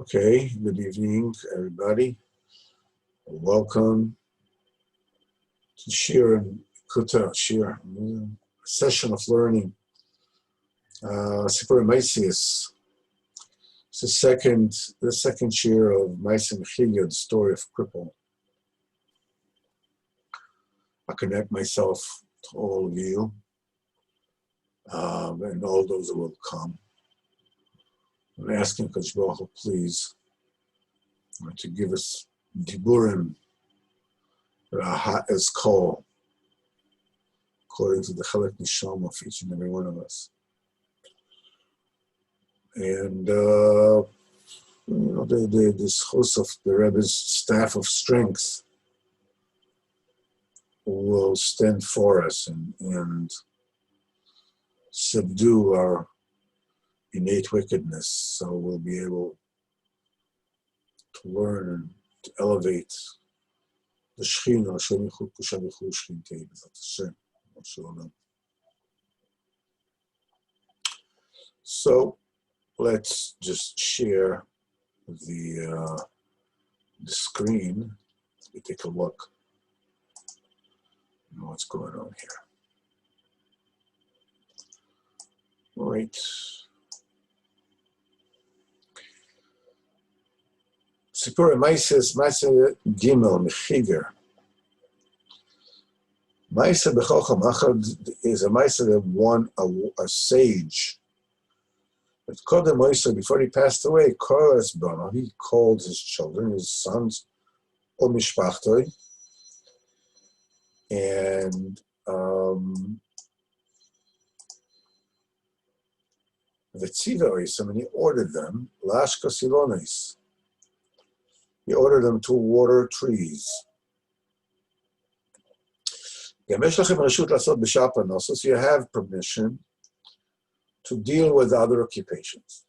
Okay, good evening, everybody. Welcome to Shir and Kuta, Shir, a session of learning. Sipurey Maasios. It's the second Shir of Maasios, the story of Cripple. I connect myself to all of you and all those who will come. I'm asking Kadosh Baruch Hu, please, to give us diburim as call, according to the Chelek Nishama of each and every one of us. And this host of the Rebbe's staff of strength will stand for us and subdue our innate wickedness, so we'll be able to learn and to elevate the Shechina, Hashem Yichud Kusha B'Chu Shechintei B'Zat Hashem, Shalom. So let's just share the screen. Let me take a look at what's going on here. All right. Sipurey Maasios, Maaseh Gimel Mechiger. Maaseh B'Chocham Achad is a Maaseh that won a sage. But Kodem Maaseh, before he passed away, Koras Bano, he called his children, his sons, O Mishpachtoi, and V'tziva Oisam, and he ordered them, Lashkos Ilonis. He ordered them to water trees. So you have permission to deal with other occupations.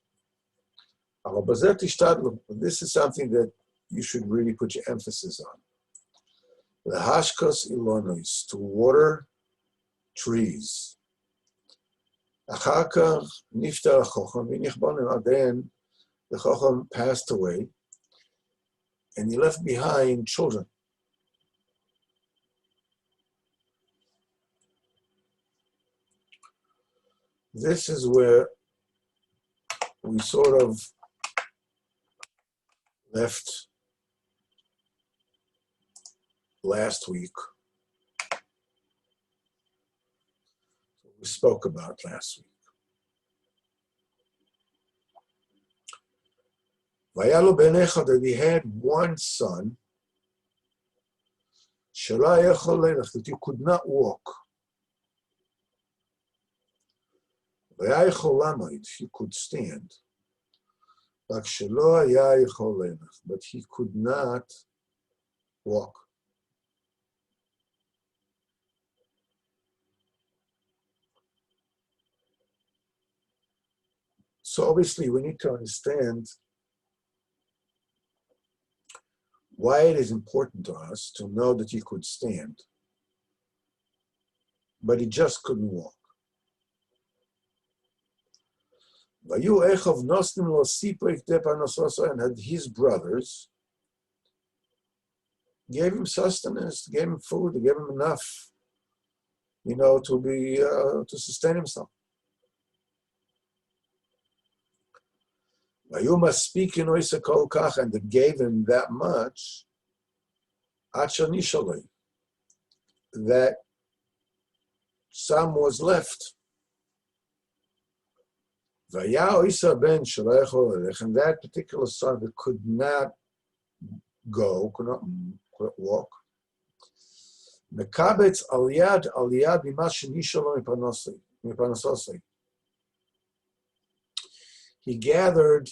This is something that you should really put your emphasis on. The hashkos ilonis, to water trees. Then the Chocham passed away, and he left behind children. This is where we sort of left last week. We spoke about last week. Vayalu ben Echad, that he had one son, that he could not walk. He could stand. But he could not walk. So obviously we need to understand why it is important to us to know that he could stand, but he just couldn't walk. And his brothers gave him sustenance, gave him food, gave him enough, to sustain himself. And they gave him that much, that some was left. And that particular son that could not go, could not walk, he gathered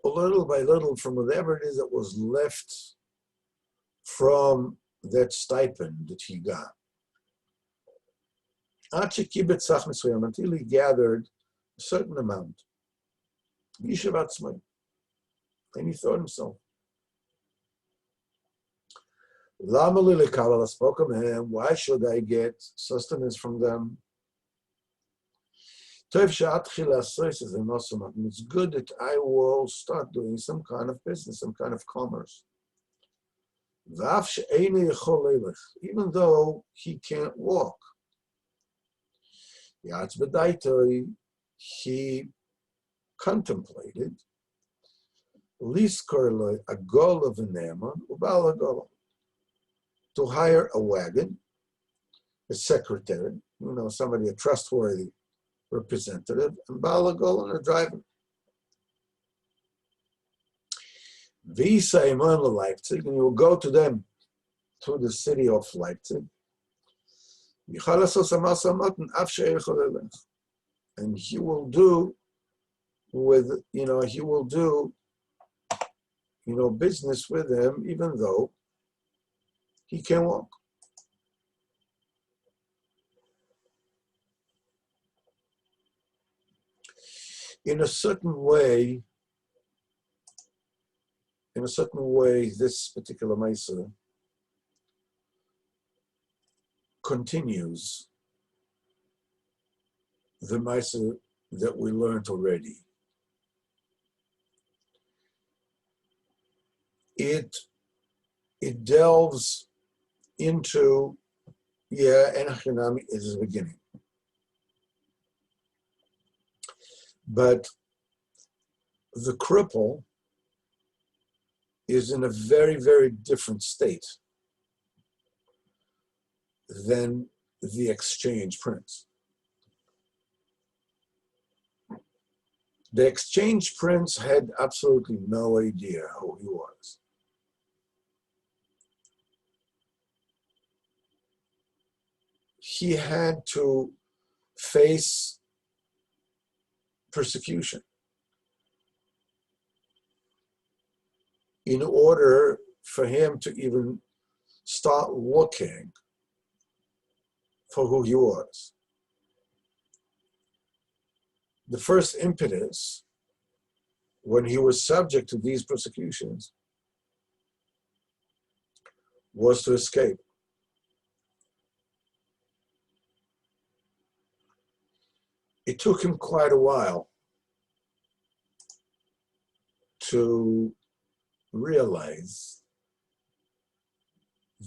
little by little from whatever it is that was left from that stipend that he got. Until he gathered a certain amount. And he thought himself, why should I get sustenance from them? It's good that I will start doing some kind of business, some kind of commerce. Even though he can't walk. He contemplated to hire a wagon, a secretary, somebody, a trustworthy representative, and Balagol and a driver. Visa Iman Leipzig, and you will go to them to the city of Leipzig. And he will do business with them, even though he can walk. In a certain way, this particular Maisa continues the Maisa that we learned already. It delves into, Enochinami is the beginning. But the cripple is in a very, very different state than the exchange prince. The exchange prince had absolutely no idea who he was. He had to face persecution in order for him to even start looking for who he was. The first impetus when he was subject to these persecutions was to escape. It took him quite a while to realize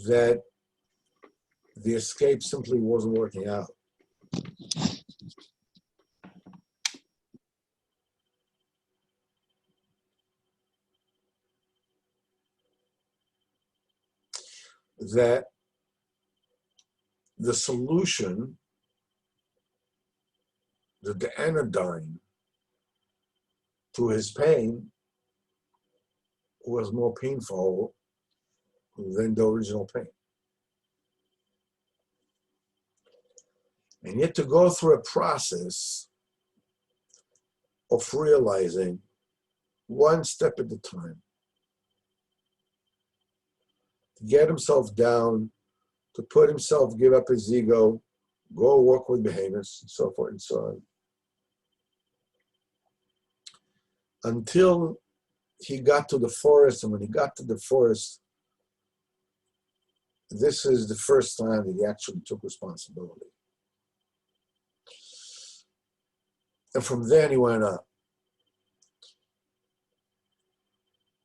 that the escape simply wasn't working out. That the solution, the anodyne to his pain, was more painful than the original pain. And yet to go through a process of realizing one step at a time, to get himself down, to put himself, give up his ego, go work with behemoths, and so forth and so on. Until he got to the forest, and when he got to the forest, this is the first time that he actually took responsibility. And from then he went up.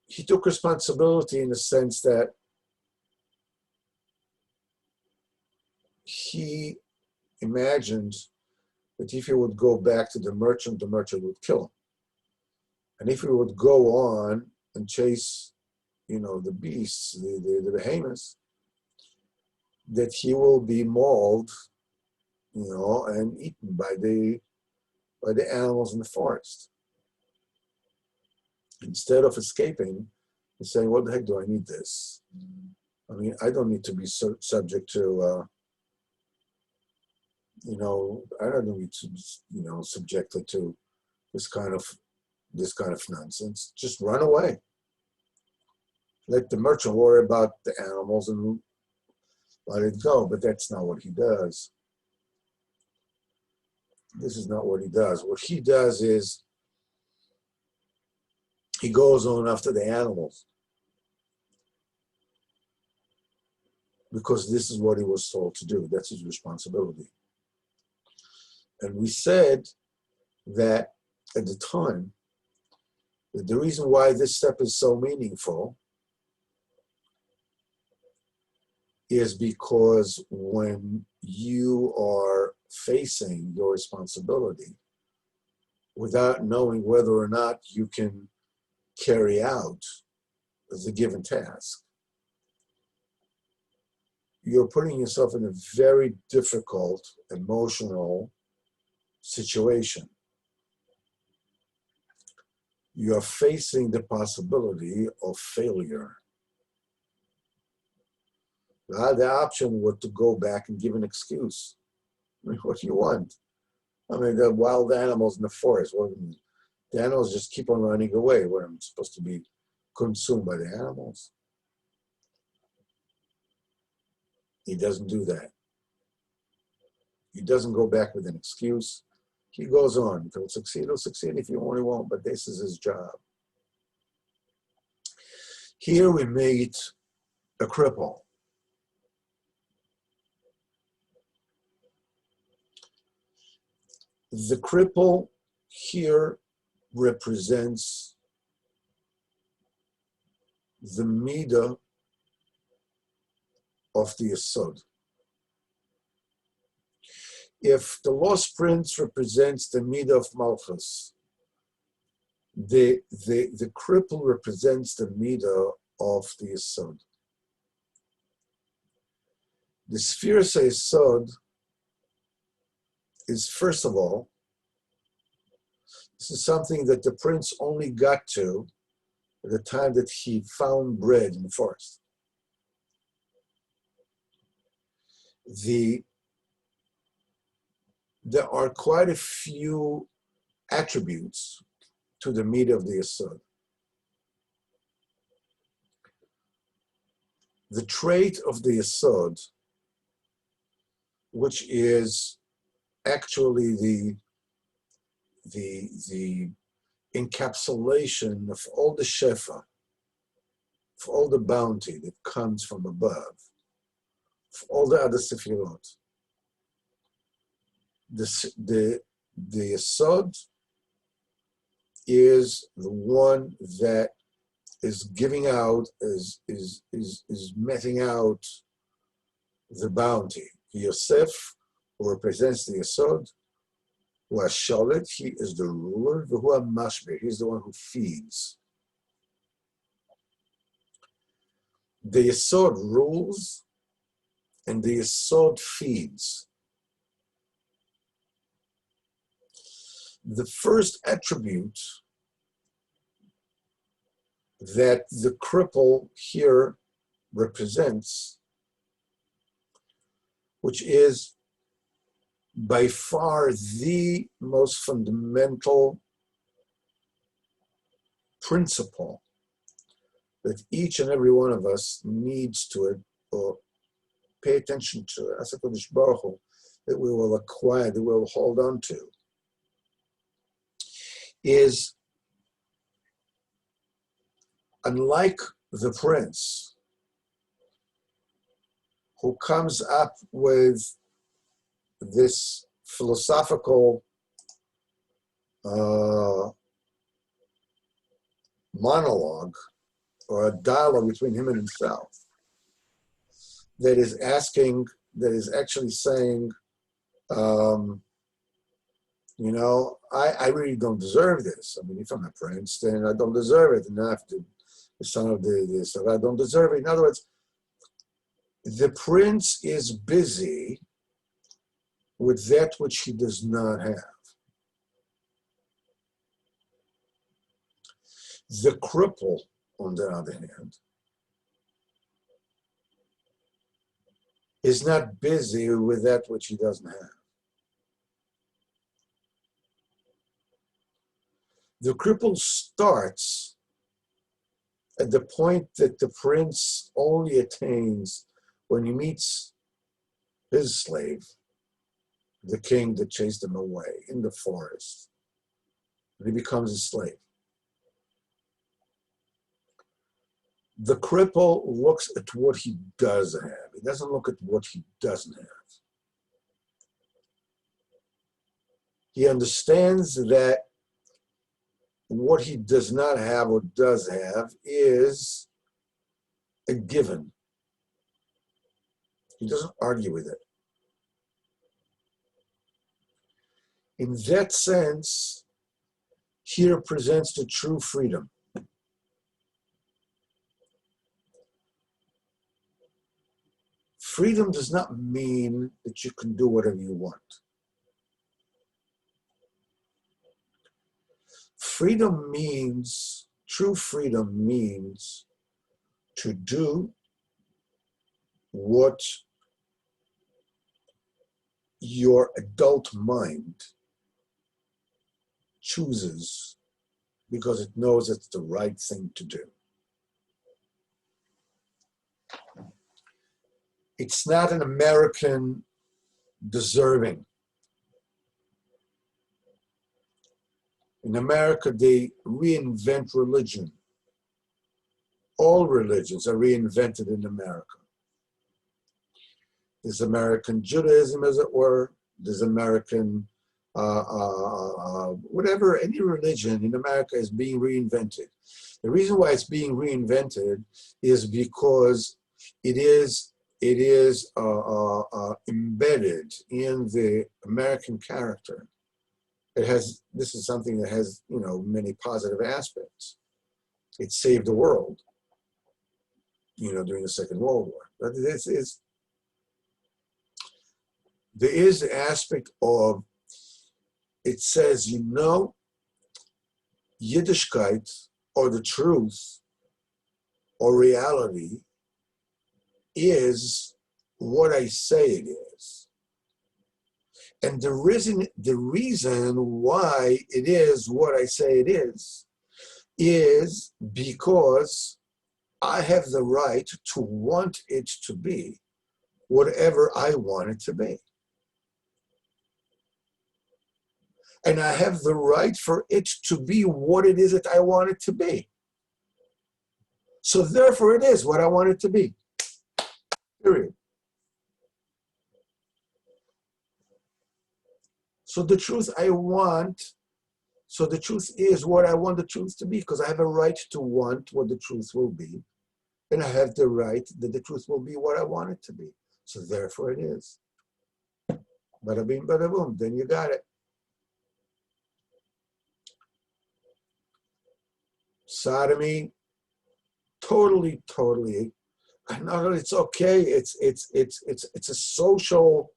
He took responsibility in the sense that he imagined that if he would go back to the merchant would kill him. And if he would go on and chase, the beasts, the behemoths, that he will be mauled, and eaten by the animals in the forest. Instead of escaping and saying, what the heck do I need this? I mean, I don't need to be subject to, I don't need to, subjected to this kind of nonsense. Just run away. Let the merchant worry about the animals and let it go. But that's not what he does. This is not what he does. What he does is he goes on after the animals, because this is what he was told to do. That's his responsibility. And we said that at the time, that the reason why this step is so meaningful is because when you are facing your responsibility without knowing whether or not you can carry out the given task, you're putting yourself in a very difficult emotional situation. You're facing the possibility of failure. The option was to go back and give an excuse. I mean, what do you want? I mean, the wild animals in the forest, the animals just keep on running away. What, I'm supposed to be consumed by the animals? He doesn't do that. He doesn't go back with an excuse. He goes on. If he'll succeed. If he won't, he won't. But this is his job. Here we meet a cripple. The cripple here represents the midah of the Yesod. If the lost prince represents the midah of Malchus, the cripple represents the midah of the Yesod. The sphere Yesod is, first of all, this is something that the prince only got to at the time that he found bread in the forest. There are quite a few attributes to the midah of the Yesod. The trait of the Yesod, which is actually the encapsulation of all the shefa, of all the bounty that comes from above, of all the other sefirot. The Yesod is the one that is giving out, is meting out the bounty. Yosef, who represents the Yesod, who has Shalit, he is the ruler, who has Mashbir, he's the one who feeds. The Yesod rules, and the Yesod feeds. The first attribute that the cripple here represents, which is by far the most fundamental principle that each and every one of us needs to it, or pay attention to, as a Kodesh Baruch Hu, that we will acquire, that we will hold on to, is, unlike the prince who comes up with this philosophical monologue or a dialogue between him and himself that is actually saying, you know, I really don't deserve this. I mean, if I'm a prince, then I don't deserve it. And I have to, the son of this, so I don't deserve it. In other words, the prince is busy with that which he does not have. The cripple, on the other hand, is not busy with that which he doesn't have. The cripple starts at the point that the prince only attains when he meets his slave, the king that chased him away in the forest. And he becomes a slave. The cripple looks at what he does have. He doesn't look at what he doesn't have. He understands that what he does not have or does have is a given. He doesn't argue with it. In that sense, he represents the true freedom. Freedom does not mean that you can do whatever you want. Freedom means, true freedom means to do what your adult mind chooses because it knows it's the right thing to do. It's not an American deserving. In America, they reinvent religion. All religions are reinvented in America. There's American Judaism, as it were. There's American, whatever, any religion in America is being reinvented. The reason why it's being reinvented is because it is embedded in the American character. This is something that has, many positive aspects. It saved the world, during the Second World War. But there is the aspect of, it says, Yiddishkeit, or the truth, or reality, is what I say it is. And the reason why it is what I say it is because I have the right to want it to be whatever I want it to be. And I have the right for it to be what it is that I want it to be. So therefore it is what I want it to be. Period. So the truth is what I want the truth to be, because I have a right to want what the truth will be. And I have the right that the truth will be what I want it to be. So therefore it is. Bada bing, bada boom, then you got it. Sodomy, totally. And not only it's okay, it's a social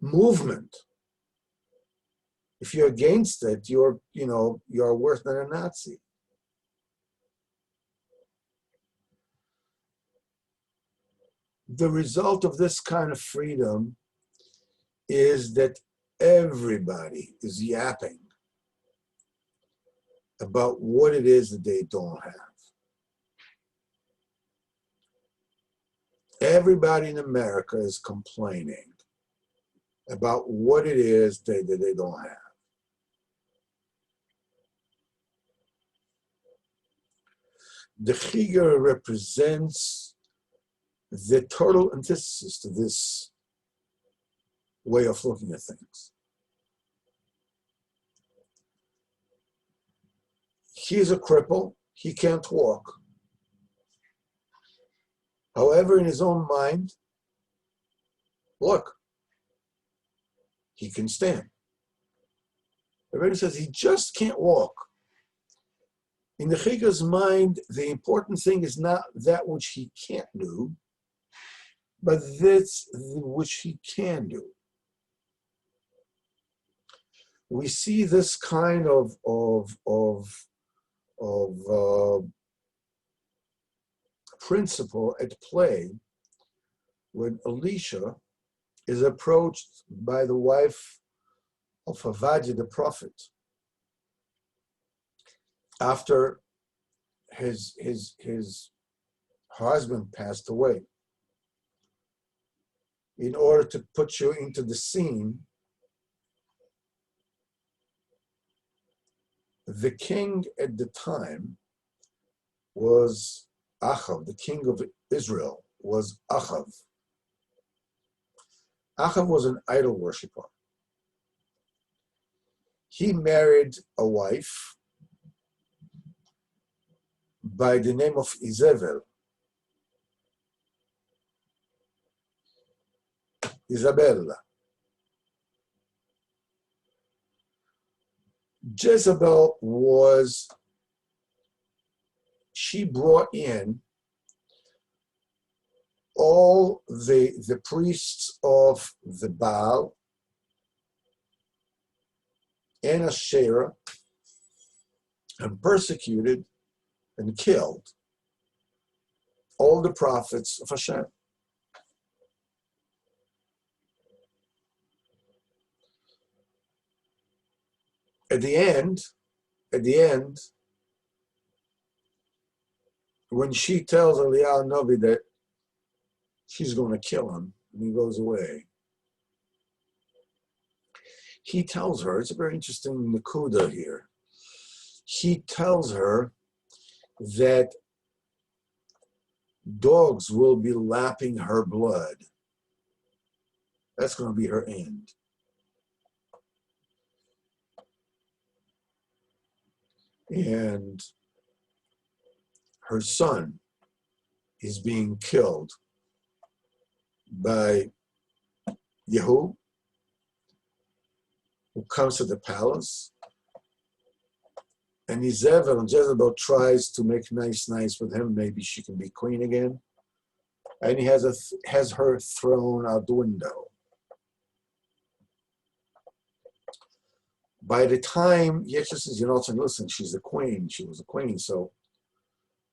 movement. If you're against it, you're worse than a Nazi. The result of this kind of freedom is that everybody is yapping about what it is that they don't have. Everybody in America is complaining about what it is that they don't have. The Chiger represents the total antithesis to this way of looking at things. He's a cripple, he can't walk. However, in his own mind, look, he can stand. Everybody says he just can't walk. In the Chiger's mind, the important thing is not that which he can't do, but this which he can do. We see this kind of principle at play when Elisha is approached by the wife of Avadia the prophet after his husband passed away. In order to put you into the scene, the king at the time was Achav. The king of Israel was Achav. Achav was an idol worshiper. he married a wife by the name of Isabella. Jezebel she brought in all the priests of the Baal and Asherah and persecuted and killed all the prophets of Hashem. At the end, when she tells Eliyahu Novi that she's going to kill him, and he goes away, he tells her, it's a very interesting nakuda here, he tells her that dogs will be lapping her blood. That's going to be her end. And her son is being killed by Yehu, who comes to the palace, and Jezebel tries to make nice with him. Maybe she can be queen again, and he has her thrown out the window. By the time Yeshua says, listen, she's the queen. She was a queen, so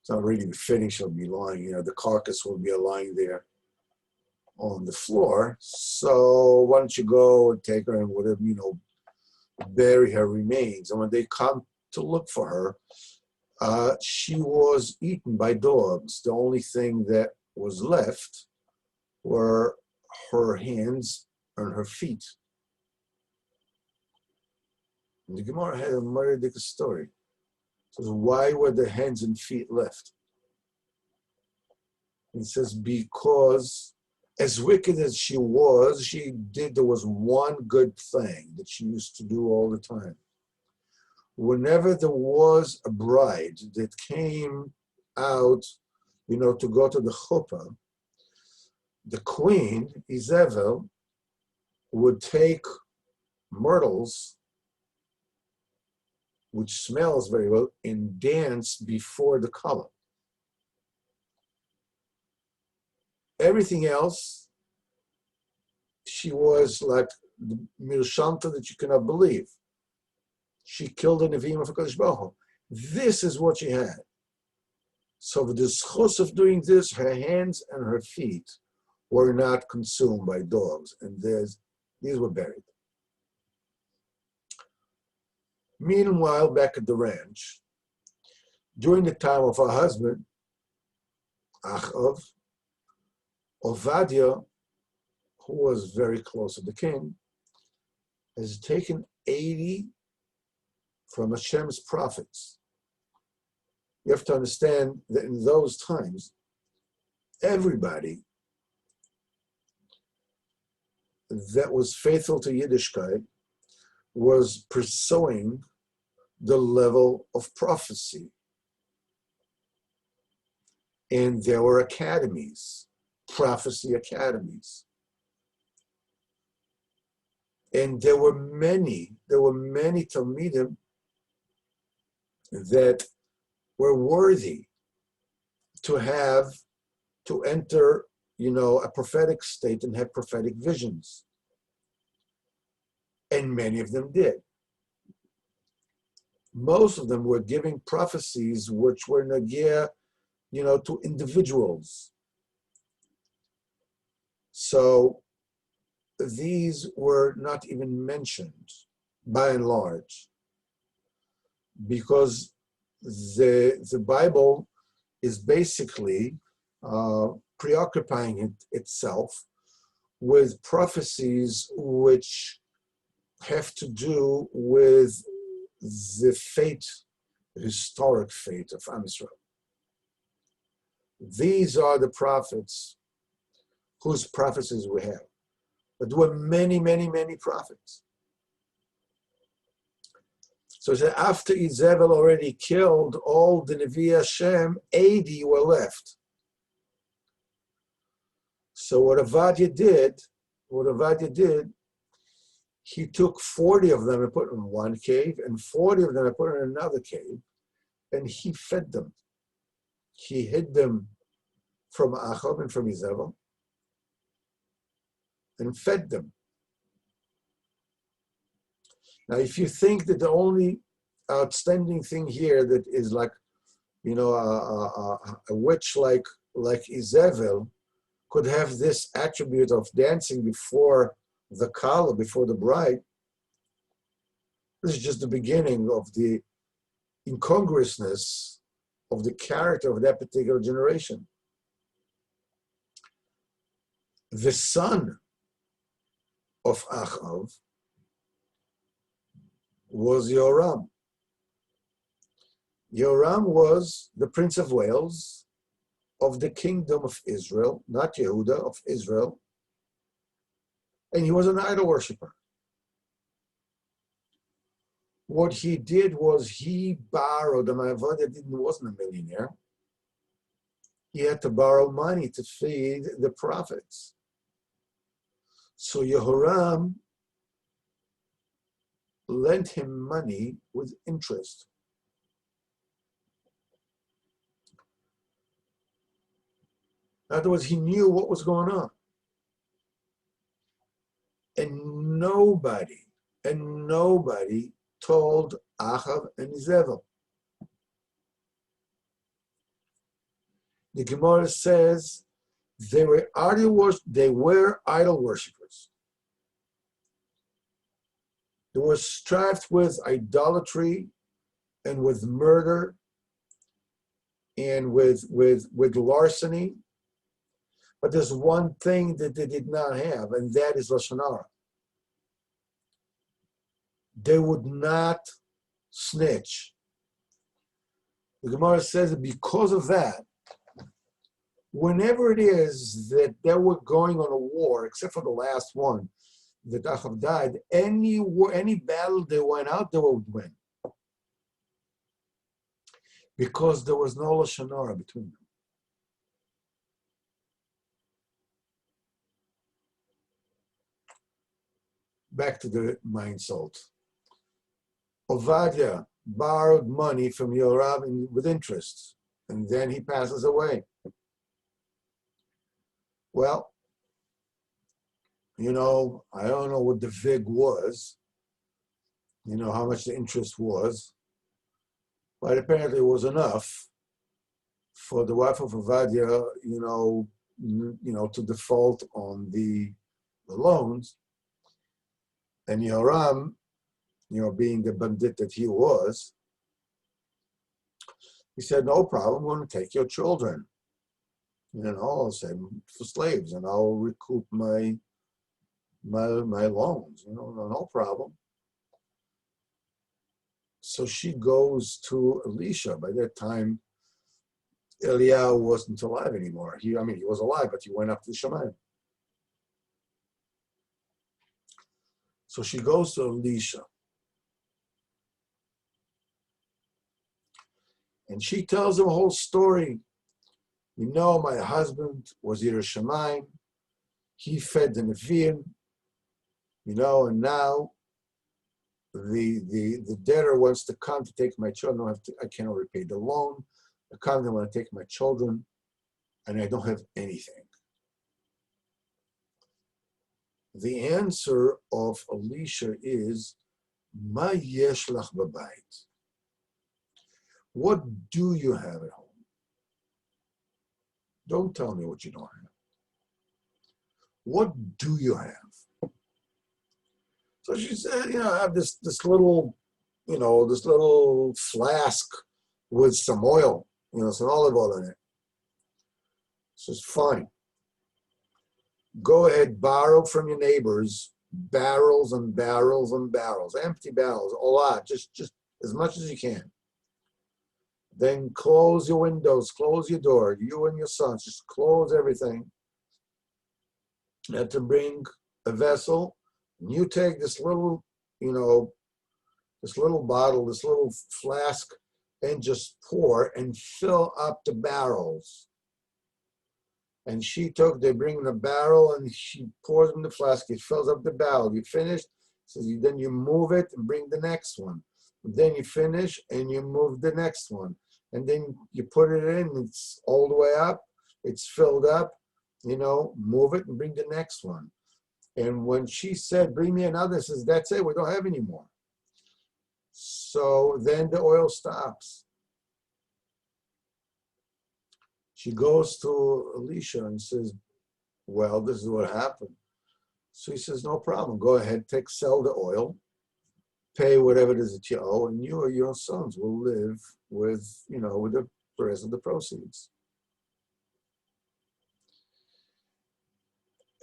it's not really befitting she'll be lying. The carcass will be lying there on the floor. So why don't you go and take her and whatever, bury her remains. And when they come to look for her, she was eaten by dogs. The only thing that was left were her hands and her feet. And the Gemara had a Muradic story. So why were the hands and feet left? It says, because as wicked as she was, there was one good thing that she used to do all the time. Whenever there was a bride that came out, to go to the chuppah, the queen, Isabel, would take myrtles, which smells very well, and dance before the color. Everything else, she was like the Milshanta that you cannot believe. She killed the Nevi'im of HaKadosh Baruch Hu. This is what she had. So with the schus of doing this, her hands and her feet were not consumed by dogs, and these were buried. Meanwhile, back at the ranch, during the time of her husband, Achav, Ovadia, who was very close to the king, has taken 80 from Hashem's prophets. You have to understand that in those times, everybody that was faithful to Yiddishkeit was pursuing the level of prophecy. And there were academies, prophecy academies. And there were many Talmidim that were worthy to enter, a prophetic state and have prophetic visions. And many of them did. Most of them were giving prophecies which were nagia, to individuals. So these were not even mentioned, by and large, because the Bible is basically preoccupying itself with prophecies which have to do with the fate, the historic fate of Am Yisrael. These are the prophets whose prophecies we have. But there were many prophets. So he said, after Izebel already killed all the Nevi Hashem, 80 were left. So what Avadia did, he took 40 of them and put in one cave, and 40 of them and put in another cave, and he fed them. He hid them from Achav and from Izebel, and fed them. Now, if you think that the only outstanding thing here that is like, a witch like Izebel could have this attribute of dancing before the Kala, before the bride, this is just the beginning of the incongruousness of the character of that particular generation. The son of Achav was Yoram. Yoram was the Prince of Wales of the kingdom of Israel, not Yehuda, of Israel, and he was an idol worshiper. What he did was he borrowed, the Ma'avoda wasn't a millionaire. He had to borrow money to feed the prophets. So Yehoram lent him money with interest. In other words, he knew what was going on. And nobody told Achav and Izebel. The Gemara says they were idol worshippers. They were strife with idolatry and with murder and with larceny. But there's one thing that they did not have, and that is Lashon Hara. They would not snitch. The Gemara says that because of that, whenever it is that they were going on a war, except for the last one, that Achav died, any battle they went out, they would win. Because there was no Lashon Hara between them. Back to the mind salt. Ovadia borrowed money from Yoram with interest, and then he passes away. Well, I don't know what the vig was, how much the interest was, but apparently it was enough for the wife of Ovadia, to default on the loans. And Yoram, being the bandit that he was, he said, no problem, I'm going to take your children, I'll send them for slaves, and I'll recoup my loans, no problem. So she goes to Elisha. By that time, Eliyahu wasn't alive anymore. He was alive, but he went up to the Shemayim. So she goes to Elisha. And she tells him a whole story. My husband was Yerushalayim. He fed the Nevi'im, and now the debtor wants to come to take my children. I cannot repay the loan. They want to take my children, and I don't have anything. The answer of Elisha is, Ma yesh lach b'bayit? What do you have at home? Don't tell me what you don't have. What do you have? So she said, I have this little, this little flask with some oil, some olive oil in it. So it's fine. Go ahead, borrow from your neighbors barrels and barrels and barrels, empty barrels, a lot, just as much as you can. Then close your windows, close your door, you and your sons, just close everything. You have to bring a vessel, and you take this little, this little bottle, this little flask, and just pour and fill up the barrels. And they bring the barrel and she pours in the flask, it fills up the barrel. You finish, so then you move it and bring the next one. And then you finish and you move the next one. And then you put it in, it's all the way up, it's filled up, move it and bring the next one. And when she said, bring me another, says, that's it, we don't have any more. So then the oil stops. She goes to Elisha and says, well, this is what happened. So he says, no problem, go ahead, sell the oil, pay whatever it is that you owe, and you or your sons will live with, with the rest of the proceeds.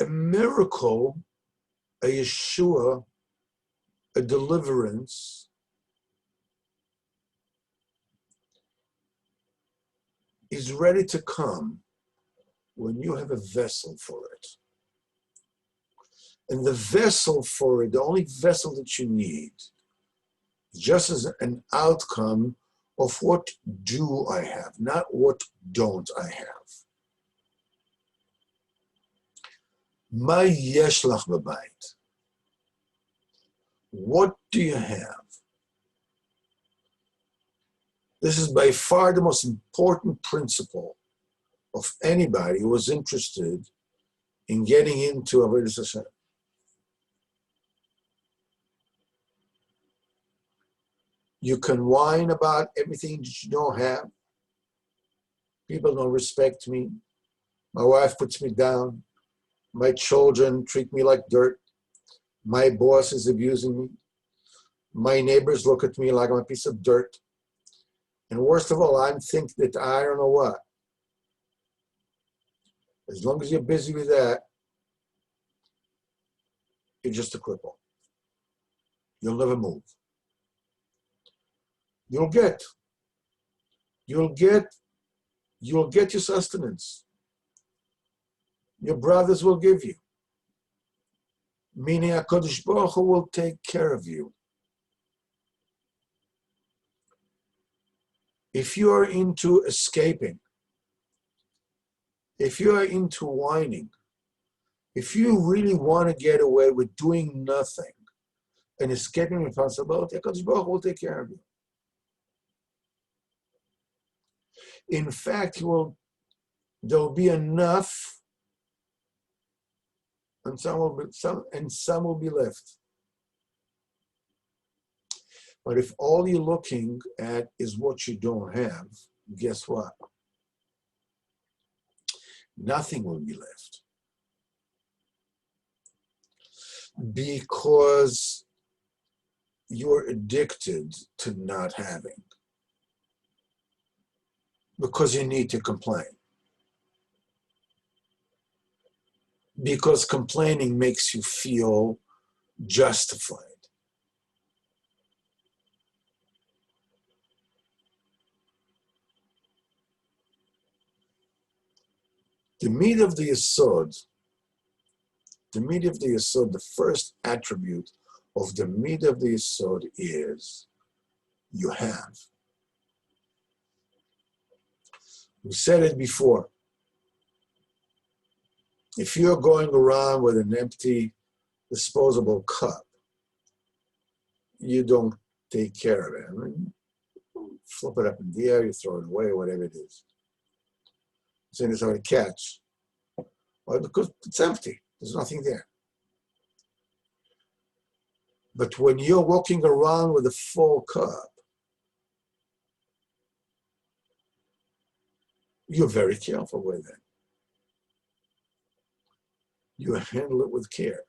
A miracle, a Yeshua, a deliverance, is ready to come when you have a vessel for it. And the vessel for it, the only vessel that you need, just as an outcome of what do I have, not what don't I have. Ma yesh lach b'bayit? What do you have? This is by far the most important principle of anybody who is interested in getting into Avodas Hashem. You can whine about everything that you don't have. People don't respect me. My wife puts me down. My children treat me like dirt. My boss is abusing me. My neighbors look at me like I'm a piece of dirt. And worst of all, I think that I don't know what. As long as you're busy with that, you're just a cripple. You'll never move. You'll get your sustenance. Your brothers will give you. Meaning HaKadosh Baruch Hu will take care of you. If you are into escaping, if you are into whining, if you really want to get away with doing nothing and escaping responsibility, HaKadosh Baruch Hu will take care of you. In fact, there will be enough, and some will be left. But if all you're looking at is what you don't have, guess what? Nothing will be left. Because you're addicted to not having. Because you need to complain. Because complaining makes you feel justified. The meat of the Yesod, the first attribute of the meat of the Yesod is you have. We said it before. If you're going around with an empty disposable cup, you don't take care of it. I mean, flip it up in the air, you throw it away, whatever it is. Saying it's already catch. Well, because it's empty. There's nothing there. But when you're walking around with a full cup, you're very careful with it. You handle it with care.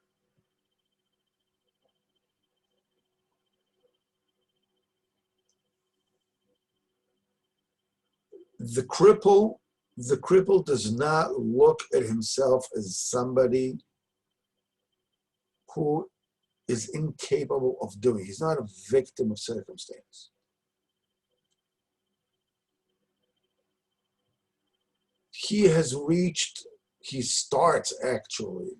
The cripple does not look at himself as somebody who is incapable of doing. He's not a victim of circumstance. He starts actually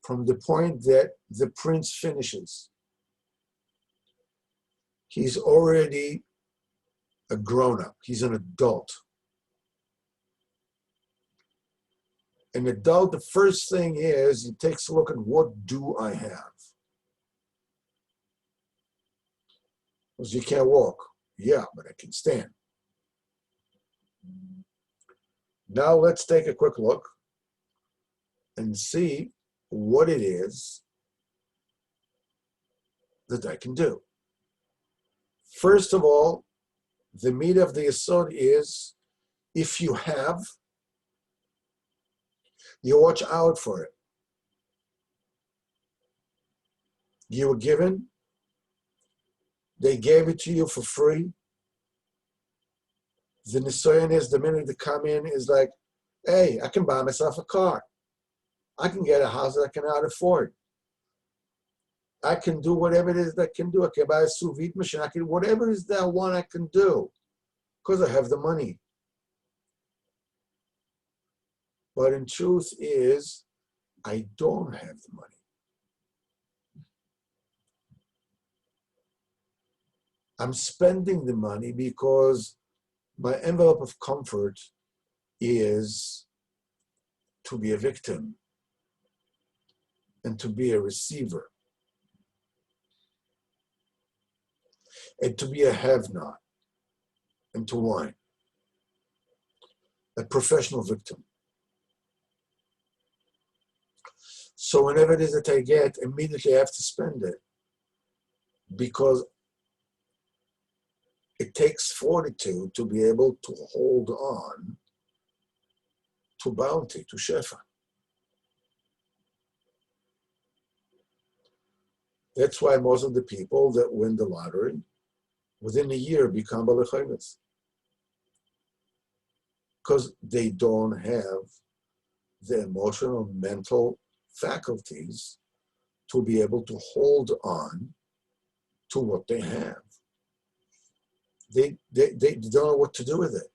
from the point that the prince finishes. He's already a grown-up. He's an adult. An adult, the first thing is he takes a look at what do I have? Because you can't walk. Yeah, but I can stand. Now let's take a quick look and see what it is that I can do. First of all, the meat of the yesod is if you have, you watch out for it. You were given, they gave it to you for free. The nisayon is the minute they come in is like, hey, I can buy myself a car. I can get a house that I cannot afford. I can do whatever it is that I can do. I can buy a sous vide machine. I can, whatever it is that I want, I can do because I have the money. But in truth is, I don't have the money. I'm spending the money because my envelope of comfort is to be a victim and to be a receiver and to be a have-not and to whine, a professional victim. So whenever it is that I get, immediately I have to spend it because it takes fortitude to be able to hold on to bounty, to shefa. That's why most of the people that win the lottery within a year become balechayves, because they don't have the emotional, mental faculties to be able to hold on to what they have. They don't know what to do with it.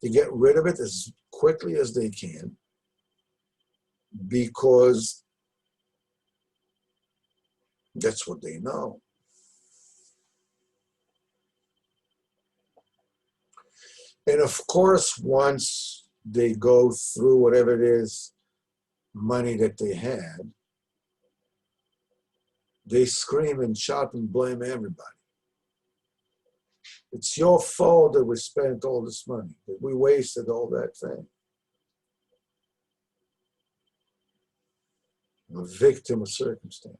They get rid of it as quickly as they can because that's what they know. And of course, once they go through whatever it is, money that they had, they scream and shout and blame everybody. It's your fault that we spent all this money, that we wasted all that thing. I'm a victim of circumstance.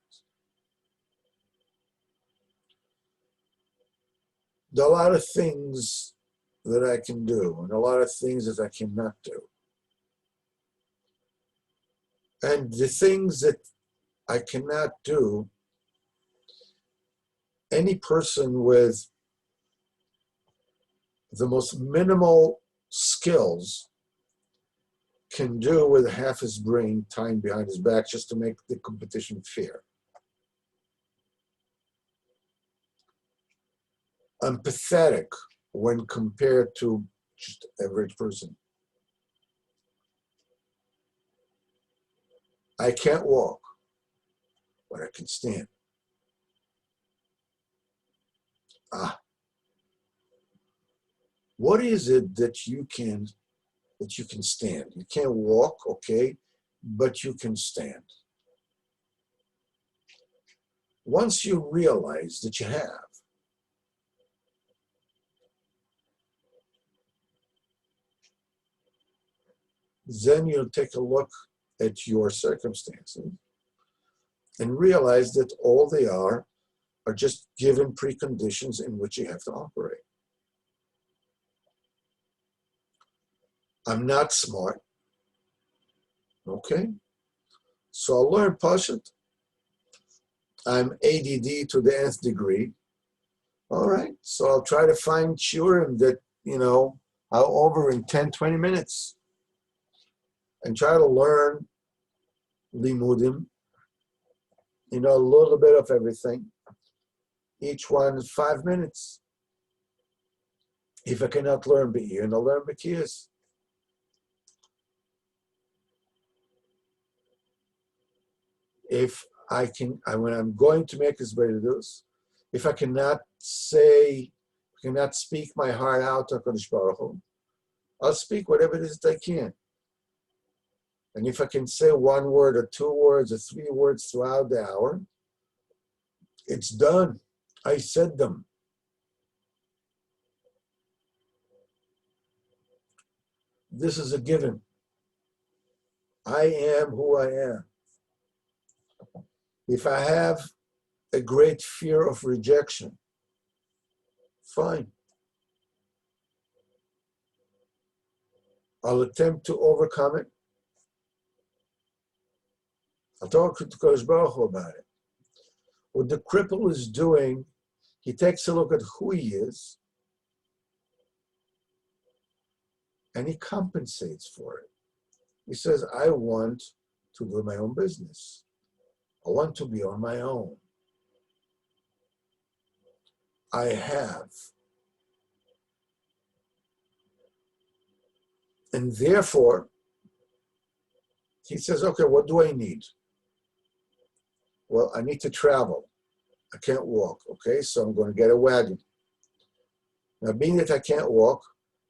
There are a lot of things that I can do and a lot of things that I cannot do. And the things that I cannot do, any person with the most minimal skills can do with half his brain tying behind his back just to make the competition fair. I'm pathetic when compared to just average person. I can't walk, but I can stand. What is it that you can stand? You can't walk, okay, but you can stand. Once you realize that you have, then you'll take a look at your circumstances and realize that all they are just given preconditions in which you have to operate. I'm not smart. Okay. So I'll learn Pashut. I'm ADD to the nth degree. All right. So I'll try to find shurim that, I'll over in 10, 20 minutes and try to learn limudim, a little bit of everything. Each one is 5 minutes. If I cannot learn Be'ir, I'll learn Bekiyas. If I can, when I'm going to make this Be'edus, If I cannot speak my heart out to HaKadosh Baruch Hu, I'll speak whatever it is that I can. And if I can say one word or two words or three words throughout the hour, it's done. I said them. This is a given. I am who I am. If I have a great fear of rejection, fine. I'll attempt to overcome it. I'll talk to Kodesh Baruch Hu about it. What the cripple is doing, he takes a look at who he is, and he compensates for it. He says, I want to do my own business. I want to be on my own. I have. And therefore, he says, okay, what do I need? Well, I need to travel. I can't walk, okay? So I'm going to get a wagon. Now, being that I can't walk,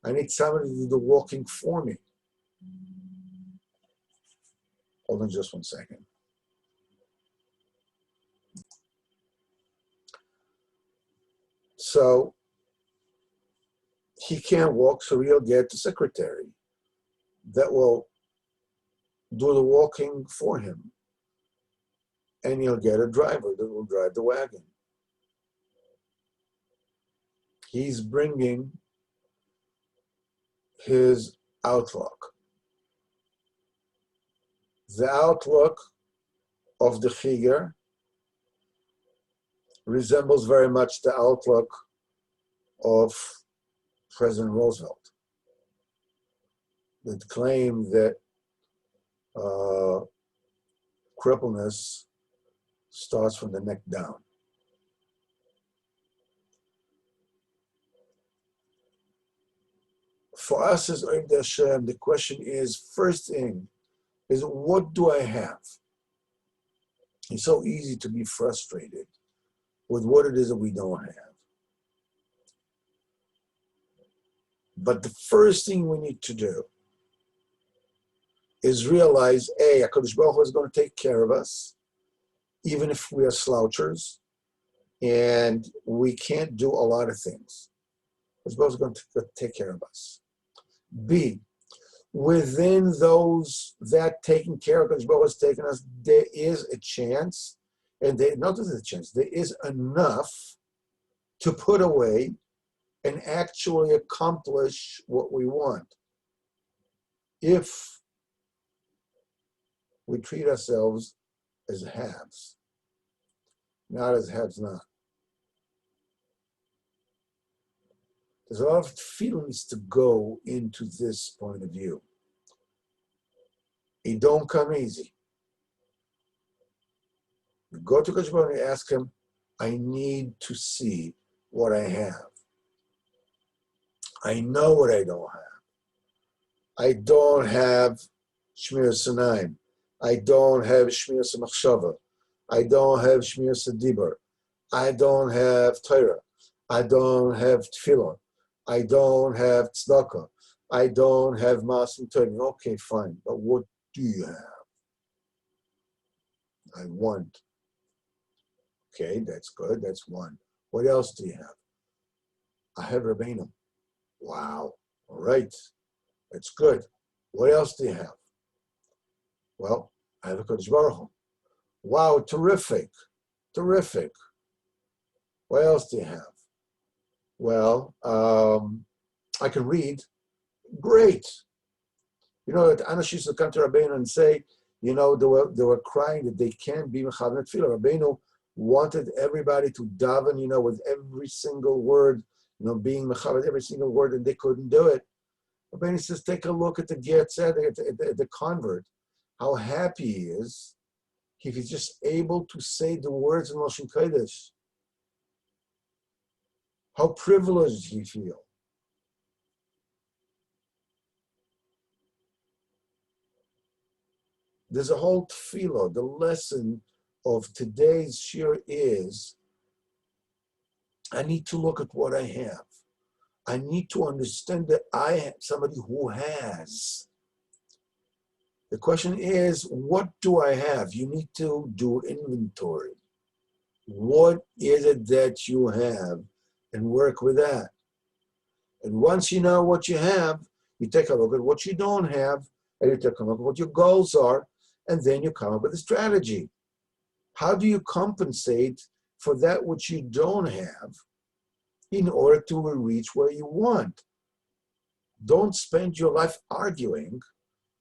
I need somebody to do the walking for me. Hold on just 1 second. So he can't walk, so he'll get the secretary that will do the walking for him. And he'll get a driver that will drive the wagon. He's bringing his outlook. The outlook of the figure resembles very much the outlook of President Roosevelt, that claimed that crippleness starts from the neck down. For us as Oivdei Hashem, the question is, first thing is, what do I have? It's so easy to be frustrated with what it is that we don't have. But the first thing we need to do is realize, A, HaKadosh Baruch Hu is going to take care of us, even if we are slouchers, and we can't do a lot of things. HaKadosh Baruch Hu is going to take care of us. B, within that taking care of HaKadosh Baruch Hu has taken us, there is a chance, and not just a chance, there is enough to put away and actually accomplish what we want, if we treat ourselves as haves, not as haves not. There's a lot of feelings to go into this point of view. It don't come easy. You go to Kodesh Baruch Hu and ask him, I need to see what I have. I know what I don't have. I don't have Shmir Sanaim. I don't have Shmir Machshava. I don't have Shmir Dibur. I don't have Torah. I don't have Tefillah. I don't have Tzedakah. I don't have Maasim Tovim. Okay, fine, but what do you have? I want. Okay, that's good, that's one. What else do you have? I have Rabbeinu. Wow, all right, that's good. What else do you have? Well, I have a Kodesh Baruch Hu. Wow, terrific, terrific. What else do you have? Well, I can read. Great. You know, that Anash used to come to Rabbeinu and say, you know, they were crying that they can't be Mechaber Tefillah. Rabbeinu wanted everybody to daven, you know, with every single word, you know, being Mechaber every single word, and they couldn't do it. Rabbeinu says, take a look at the Ger Tzedek, at the convert, how happy he is if he's just able to say the words in Lashon Kodesh. How privileged he feels. There's a whole tefillah. The lesson of today's shir is I need to look at what I have. I need to understand that I am somebody who has. The question is, what do I have? You need to do inventory. What is it that you have? And work with that. And once you know what you have, you take a look at what you don't have, and you take a look at what your goals are, and then you come up with a strategy. How do you compensate for that which you don't have in order to reach where you want? Don't spend your life arguing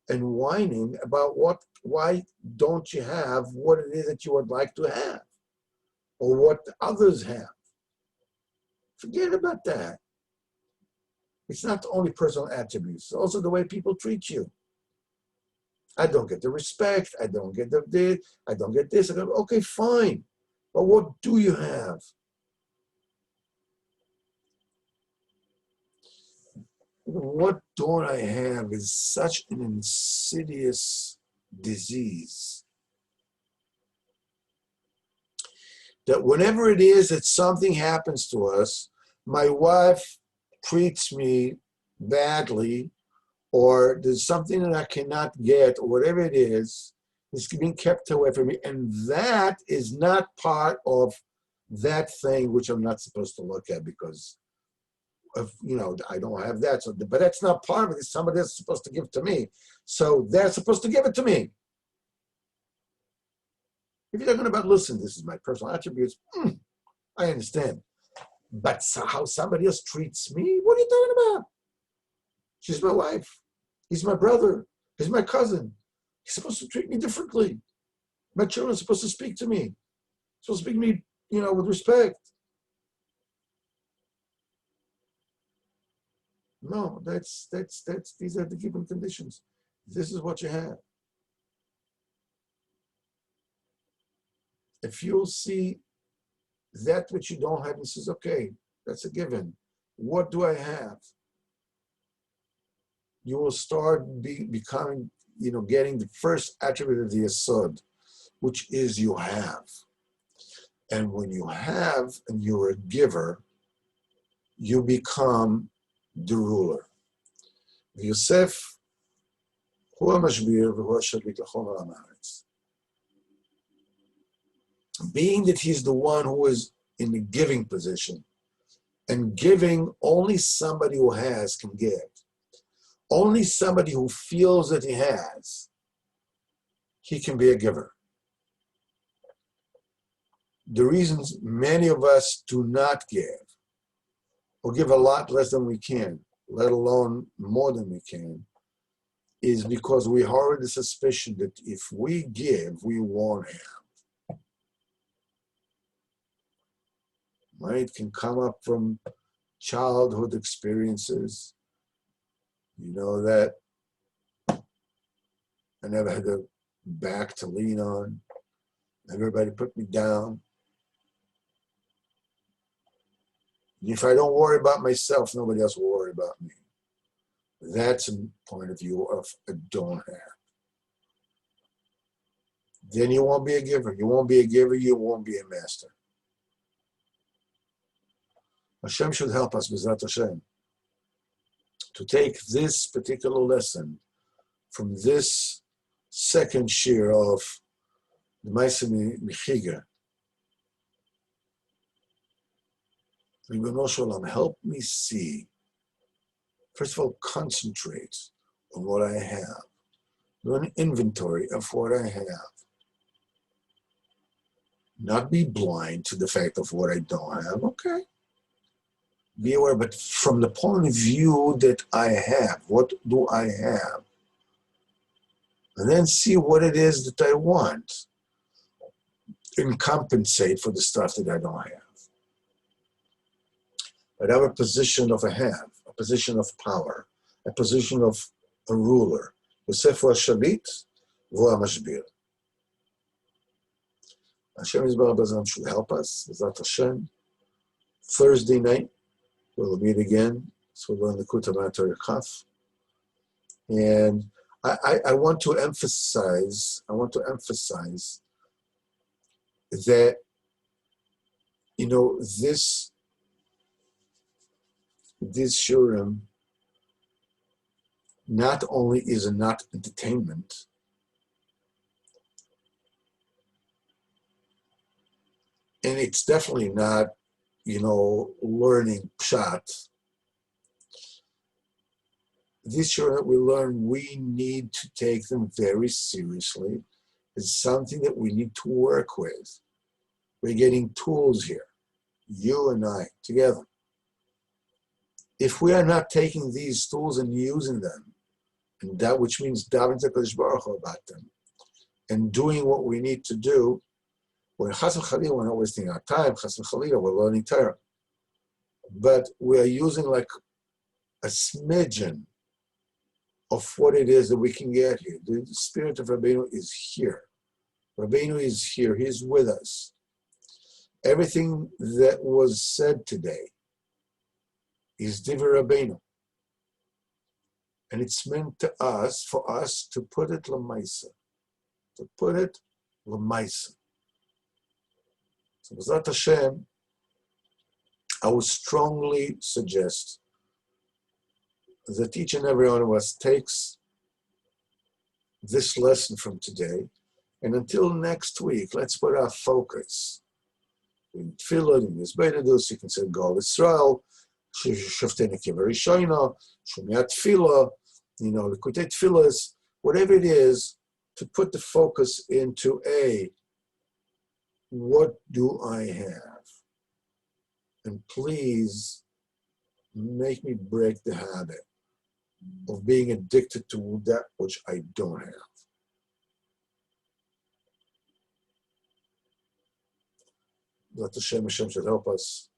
and whining about why don't you have what it is that you would like to have or what others have. Forget about that. It's not only personal attributes, it's also the way people treat you. I don't get the respect, I don't get this, I don't get this. I go, okay, fine. But what do you have? What don't I have is such an insidious disease that whenever it is that something happens to us, my wife treats me badly, or there's something that I cannot get, or whatever it is being kept away from me, and that is not part of that thing which I'm not supposed to look at because of, I don't have that. So, but that's not part of it. It's somebody else supposed to give to me. So they're supposed to give it to me. If you're talking about, listen, this is my personal attributes, I understand. But how somebody else treats me, what are you talking about? She's my wife. He's my brother. He's my cousin. He's supposed to treat me differently. My children are supposed to speak to me. Supposed to speak to me, with respect. No, these are the given conditions. This is what you have. If you'll see that which you don't have, and says, okay, that's a given. What do I have? You will start becoming, getting the first attribute of the Yesod, which is you have. And when you have and you're a giver, you become the ruler. Yosef, being that he's the one who is in the giving position, and giving, only somebody who has can give. Only somebody who feels that he has, he can be a giver. The reasons many of us do not give, or give a lot less than we can, let alone more than we can, is because we harbor the suspicion that if we give, we won't have. Right? It can come up from childhood experiences. That I never had a back to lean on. Everybody put me down. If I don't worry about myself, nobody else will worry about me. That's a point of view of a don't have. Then you won't be a giver. You won't be a giver, you won't be a master. Hashem should help us, B'ezrat Hashem, to take this particular lesson from this second shir of the Maasios Mechiga. Ribbono Shel Olam, help me see. First of all, concentrate on what I have. Do an inventory of what I have. Not be blind to the fact of what I don't have. Okay. Be aware, but from the point of view that I have, what do I have? And then see what it is that I want and compensate for the stuff that I don't have. I have a position of a have, a position of power, a position of a ruler. Yosef was Shalit, Vo HaMashbir. Hashem Yisbarach B'ezram should help us, B'ezrat Hashem. Thursday night, we'll meet again. So we're in the Kutav Torah Chaf. And I want to emphasize that, this this shurim not only is it not entertainment, and it's definitely not, learning pshat. This shurim that we learn, we need to take them very seriously. It's something that we need to work with. We're getting tools here, you and I, together. If we are not taking these tools and using them, and that which means davening to HaKadosh Baruch Hu about them, and doing what we need to do, when chas v'chalila, we're not wasting our time, chas v'chalila, we're learning Torah. But we are using like a smidgen of what it is that we can get here. The spirit of Rabbeinu is here. Rabbeinu is here. He's with us. Everything that was said today is Divrei Rabbeinu. And it's meant to us, for us to put it l'maisa. To put it l'maisa. So B'ezrat Hashem, I would strongly suggest that each and every one of us takes this lesson from today, and until next week, let's put our focus in Tefillah, in Yisbeidadus. You can say Gal Yisrael, Shoftei Nekev Rishona, Shumei Tefillah, Likutei Tefillahs, whatever it is, to put the focus into what do I have? And please make me break the habit of being addicted to that which I don't have. Let Hashem should help us